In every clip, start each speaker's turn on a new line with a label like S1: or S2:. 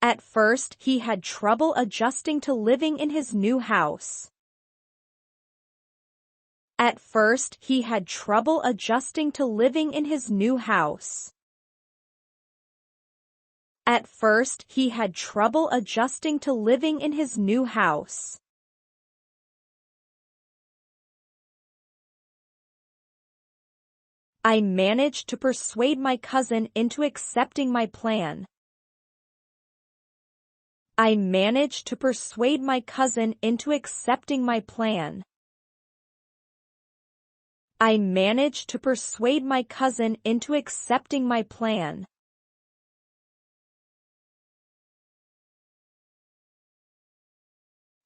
S1: At first, he had trouble adjusting to living in his new house. At first, he had trouble adjusting to living in his new house. At first, he had trouble adjusting to living in his new house. I managed to persuade my cousin into accepting my plan. I managed to persuade my cousin into accepting my plan. I managed to persuade my cousin into accepting my plan.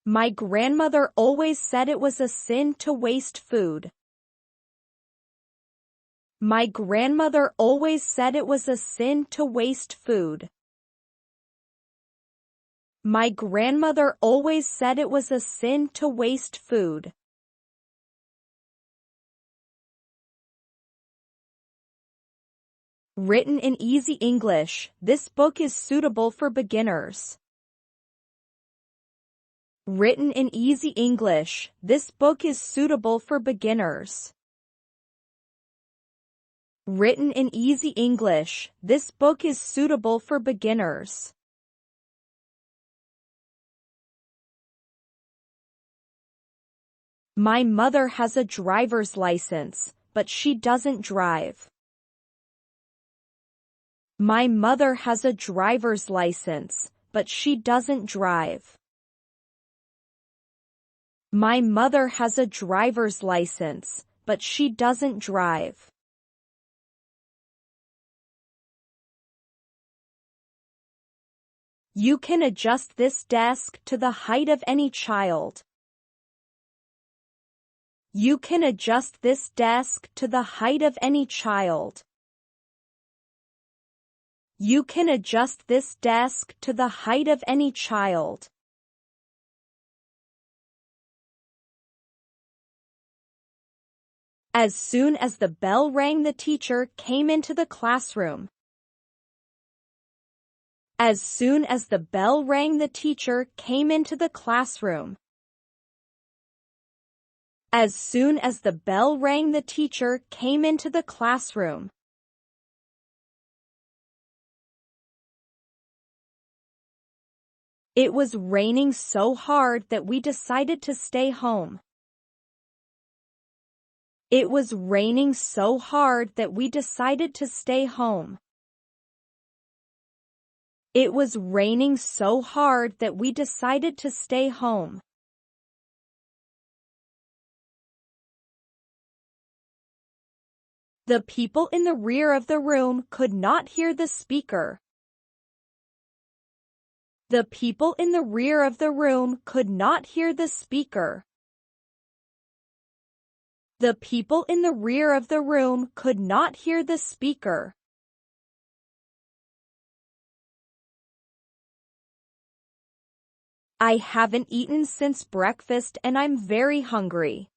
S1: My grandmother always said it was a sin to waste food. My grandmother always said it was a sin to waste food. My grandmother always said it was a sin to waste food. Written in easy English, this book is suitable for beginners. Written in easy English, this book is suitable for beginners. Written in easy English, this book is suitable for beginners. My mother has a driver's license, but she doesn't drive. My mother has a driver's license, but she doesn't drive. My mother has a driver's license, but she doesn't drive. You can adjust this desk to the height of any child. You can adjust this desk to the height of any child. You can adjust this desk to the height of any child. As soon as the bell rang, the teacher came into the classroom. As soon as the bell rang, the teacher came into the classroom. As soon as the bell rang, the teacher came into the classroom. It was raining so hard that we decided to stay home. It was raining so hard that we decided to stay home. It was raining so hard that we decided to stay home. The people in the rear of the room could not hear the speaker. The people in the rear of the room could not hear the speaker. The people in the rear of the room could not hear the speaker. I haven't eaten since breakfast and I'm very hungry.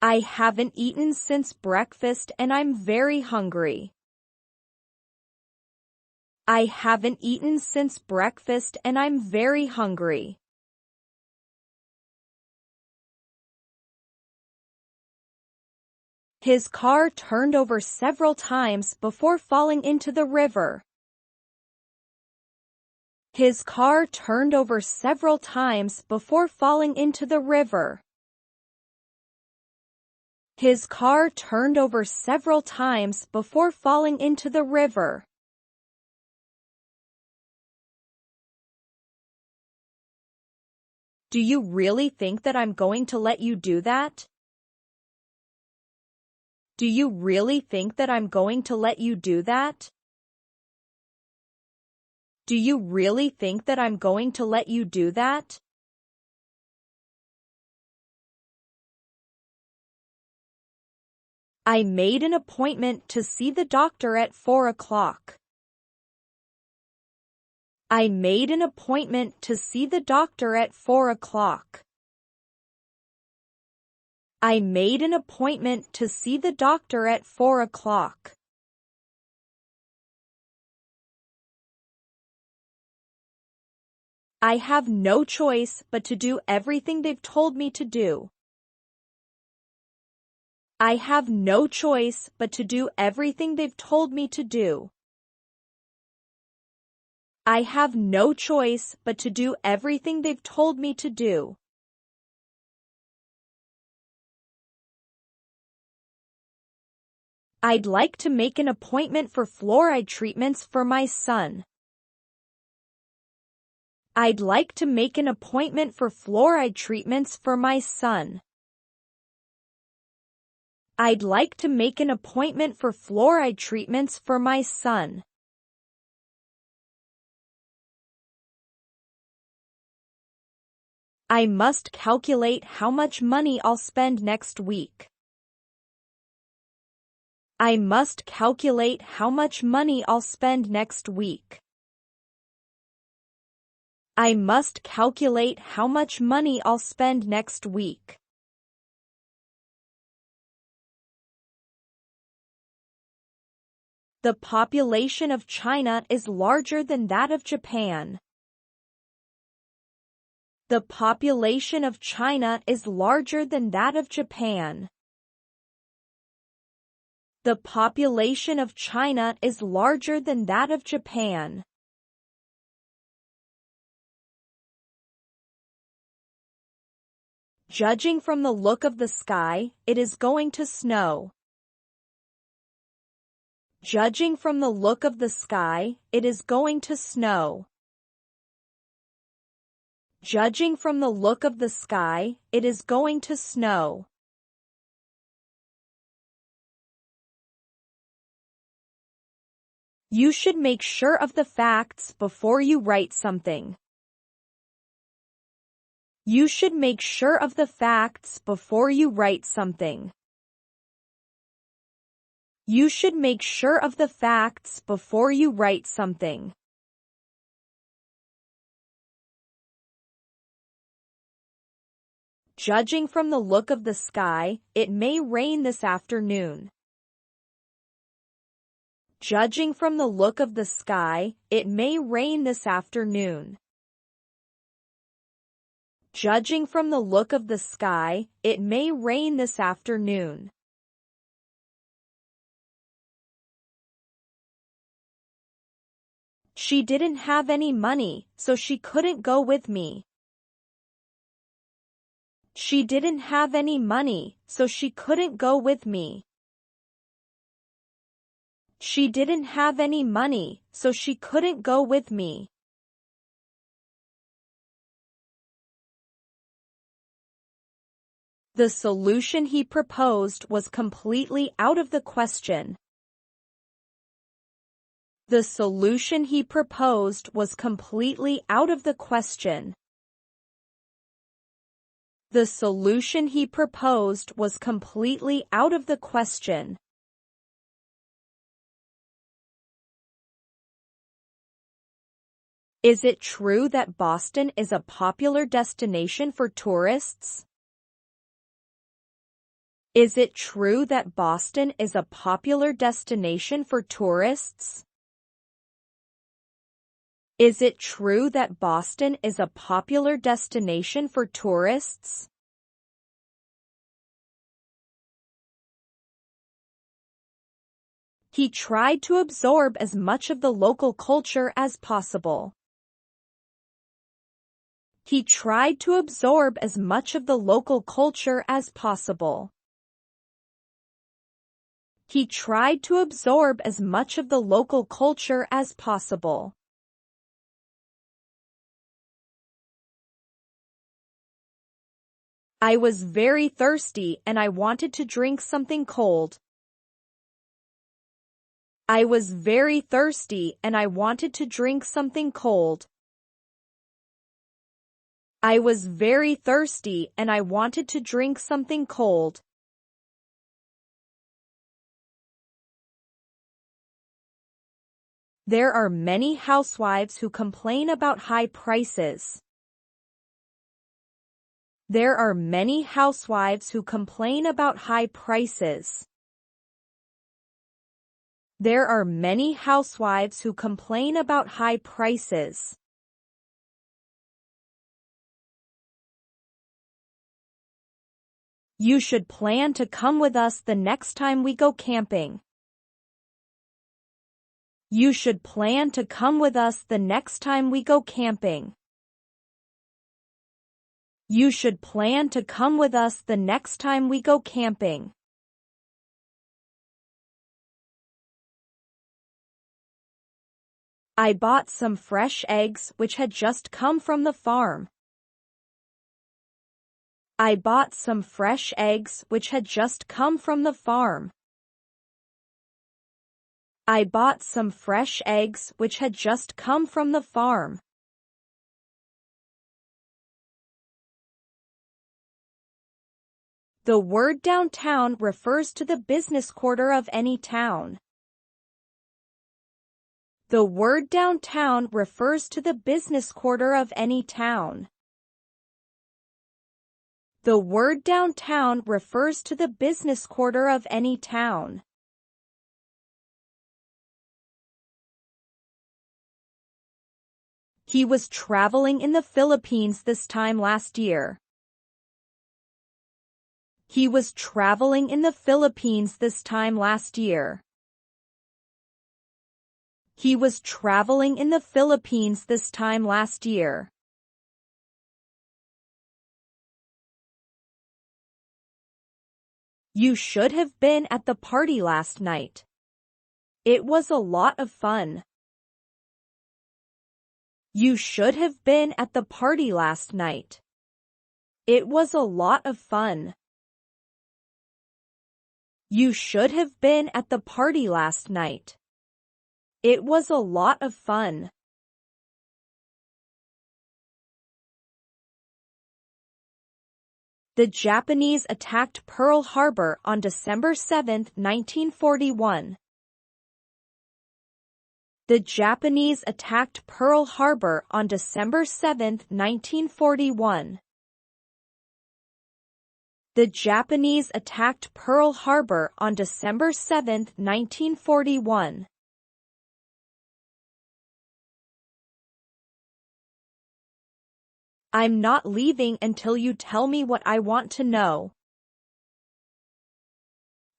S1: I haven't eaten since breakfast and I'm very hungry. I haven't eaten since breakfast and I'm very hungry. His car turned over several times before falling into the river. His car turned over several times before falling into the river. His car turned over several times before falling into the river. Do you really think that I'm going to let you do that? Do you really think that I'm going to let you do that? Do you really think that I'm going to let you do that? I made an appointment to see the doctor at 4 o'clock. I made an appointment to see the doctor at 4 o'clock. I made an appointment to see the doctor at 4 o'clock. I have no choice but to do everything they've told me to do. I have no choice but to do everything they've told me to do. I have no choice but to do everything they've told me to do. I'd like to make an appointment for fluoride treatments for my son. I'd like to make an appointment for fluoride treatments for my son. I'd like to make an appointment for fluoride treatments for my son. I must calculate how much money I'll spend next week. I must calculate how much money I'll spend next week. I must calculate how much money I'll spend next week. The population of China is larger than that of Japan. The population of China is larger than that of Japan. The population of China is larger than that of Japan. Judging from the look of the sky, it is going to snow. Judging from the look of the sky, it is going to snow. Judging from the look of the sky, it is going to snow. You should make sure of the facts before you write something. You should make sure of the facts before you write something. You should make sure of the facts before you write something. Judging from the look of the sky, it may rain this afternoon. Judging from the look of the sky, it may rain this afternoon. Judging from the look of the sky, it may rain this afternoon. She didn't have any money, so she couldn't go with me. She didn't have any money, so she couldn't go with me. She didn't have any money, so she couldn't go with me. The solution he proposed was completely out of the question. The solution he proposed was completely out of the question. The solution he proposed was completely out of the question. Is it true that Boston is a popular destination for tourists? Is it true that Boston is a popular destination for tourists? Is it true that Boston is a popular destination for tourists? He tried to absorb as much of the local culture as possible. He tried to absorb as much of the local culture as possible. He tried to absorb as much of the local culture as possible. I was very thirsty and I wanted to drink something cold. I was very thirsty and I wanted to drink something cold. I was very thirsty and I wanted to drink something cold. There are many housewives who complain about high prices. There are many housewives who complain about high prices. There are many housewives who complain about high prices. You should plan to come with us the next time we go camping. You should plan to come with us the next time we go camping. You should plan to come with us the next time we go camping. I bought some fresh eggs which had just come from the farm. I bought some fresh eggs which had just come from the farm. I bought some fresh eggs which had just come from the farm. The word downtown refers to the business quarter of any town. The word downtown refers to the business quarter of any town. The word downtown refers to the business quarter of any town. He was traveling in the Philippines this time last year. He was traveling in the Philippines this time last year. He was traveling in the Philippines this time last year. You should have been at the party last night. It was a lot of fun. You should have been at the party last night. It was a lot of fun. You should have been at the party last night. It was a lot of fun. The Japanese attacked Pearl Harbor on December 7, 1941. The Japanese attacked Pearl Harbor on December 7, 1941. The Japanese attacked Pearl Harbor on December 7, 1941. I'm not leaving until you tell me what I want to know.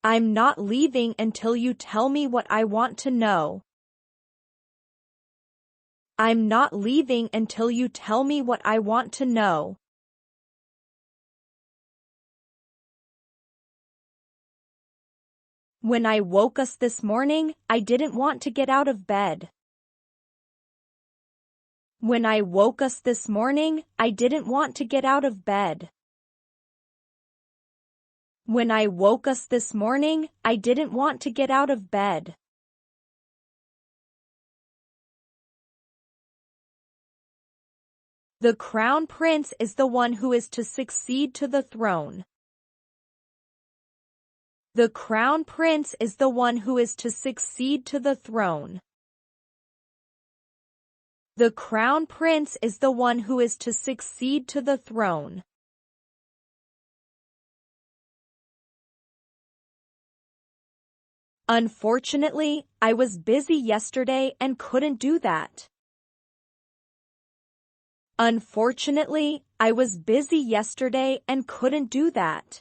S1: I'm not leaving until you tell me what I want to know. I'm not leaving until you tell me what I want to know. When I woke us this morning, I didn't want to get out of bed. When I woke us this morning, I didn't want to get out of bed. When I woke us this morning, I didn't want to get out of bed. The Crown Prince is the one who is to succeed to the throne. The Crown Prince is the one who is to succeed to the throne. The Crown Prince is the one who is to succeed to the throne. Unfortunately, I was busy yesterday and couldn't do that. Unfortunately, I was busy yesterday and couldn't do that.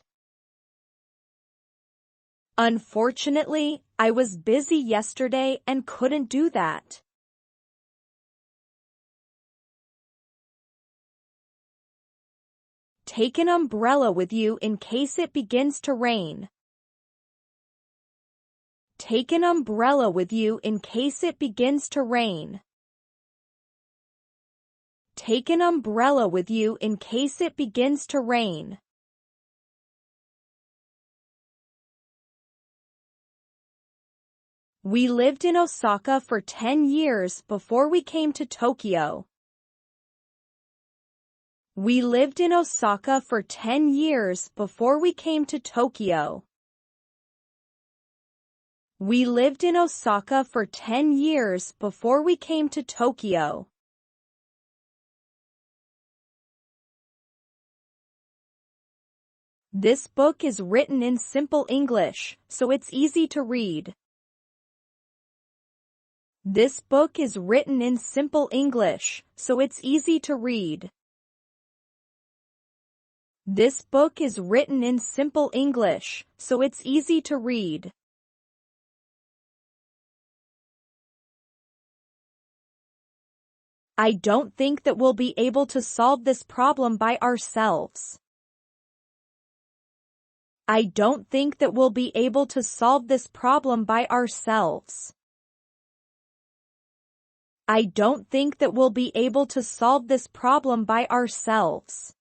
S1: Unfortunately, I was busy yesterday and couldn't do that. Take an umbrella with you in case it begins to rain. Take an umbrella with you in case it begins to rain. Take an umbrella with you in case it begins to rain. We lived in Osaka for 10 years before we came to Tokyo. We lived in Osaka for 10 years before we came to Tokyo. We lived in Osaka for 10 years before we came to Tokyo. This book is written in simple English, so it's easy to read. This book is written in simple English, so it's easy to read. This book is written in simple English, so it's easy to read. I don't think that we'll be able to solve this problem by ourselves. I don't think that we'll be able to solve this problem by ourselves. I don't think that we'll be able to solve this problem by ourselves.